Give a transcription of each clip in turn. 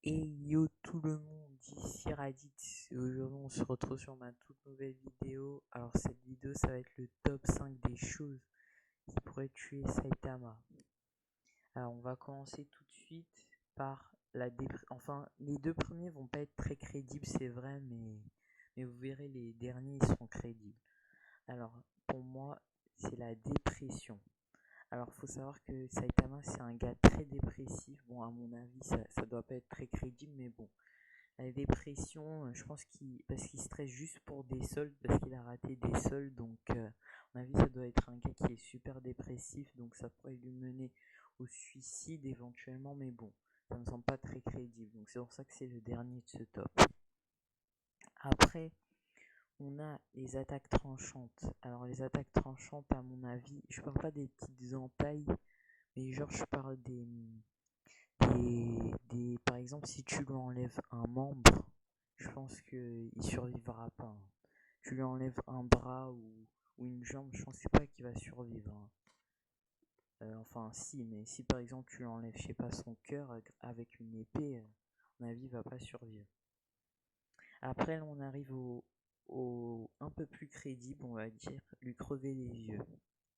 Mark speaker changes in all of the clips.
Speaker 1: Et yo tout le monde, ici Raditz, et aujourd'hui on se retrouve sur ma toute nouvelle vidéo. Alors cette vidéo ça va être le top 5 des choses qui pourraient tuer Saitama. Alors on va commencer tout de suite par enfin les deux premiers vont pas être très crédibles c'est vrai, mais vous verrez les derniers ils seront crédibles. Alors pour moi c'est la dépression. Alors, faut savoir que Saitama, c'est un gars très dépressif. Bon, à mon avis, ça doit pas être très crédible, mais bon. La dépression, je pense parce qu'il stresse juste pour des soldes, parce qu'il a raté des soldes. Donc, à mon avis, ça doit être un gars qui est super dépressif. Donc, ça pourrait lui mener au suicide éventuellement, mais bon, ça me semble pas très crédible. Donc, c'est pour ça que c'est le dernier de ce top. Après, on a les attaques tranchantes. Alors, les attaques tranchantes, à mon avis, je parle pas des petites entailles. Mais genre, je parle par exemple, si tu lui enlèves un membre, je pense qu'il survivra pas, hein. Tu lui enlèves un bras ou une jambe, je pense pas qu'il va survivre, hein. Enfin, si, mais si par exemple tu lui enlèves, je sais pas, son cœur avec une épée, à mon avis, il va pas survivre. Après, là, on arrive au un peu plus crédible, on va dire, lui crever les yeux.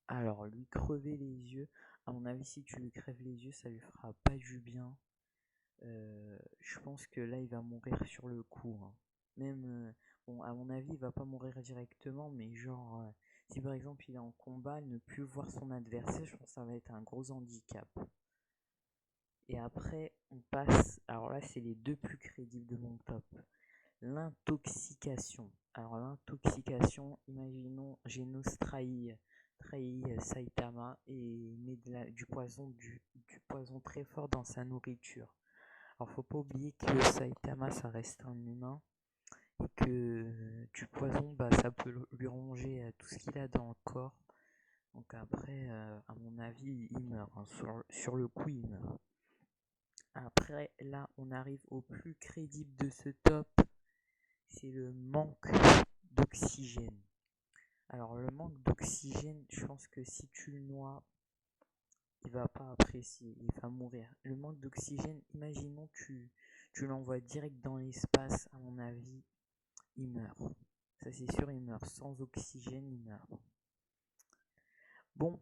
Speaker 1: Alors, lui crever les yeux, à mon avis, si tu lui crèves les yeux, ça lui fera pas du bien. Je pense que là, il va mourir sur le coup, hein. Même, bon, à mon avis, il va pas mourir directement, mais genre, si par exemple il est en combat, ne plus voir son adversaire, je pense que ça va être un gros handicap. Et après, on passe, alors là, c'est les deux plus crédibles de mon top. L'intoxication. Alors l'intoxication, imaginons Genos trahit Saitama et met du poison très fort dans sa nourriture. Alors faut pas oublier que Saitama ça reste un humain et que du poison bah ça peut lui ronger tout ce qu'il a dans le corps. Donc après à mon avis il meurt, hein. Sur le coup il meurt. Après là on arrive au plus crédible de ce top, c'est le manque d'oxygène. Alors le manque d'oxygène, je pense que si tu le noies, il va pas apprécier, il va mourir. Le manque d'oxygène, imaginons tu l'envoies direct dans l'espace, à mon avis, il meurt. Ça c'est sûr, il meurt. Sans oxygène, il meurt. Bon,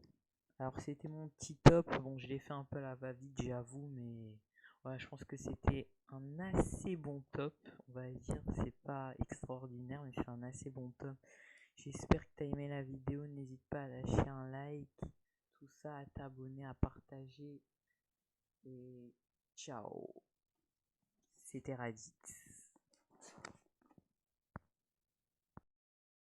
Speaker 1: alors c'était mon petit top. Bon, je l'ai fait un peu à la va-vite, j'avoue, mais ouais, je pense que c'était un assez bon top. On va dire, c'est pas extraordinaire, mais c'est un assez bon top. J'espère que tu as aimé la vidéo. N'hésite pas à lâcher un like, tout ça, à t'abonner, à partager. Et ciao. C'était Raditz.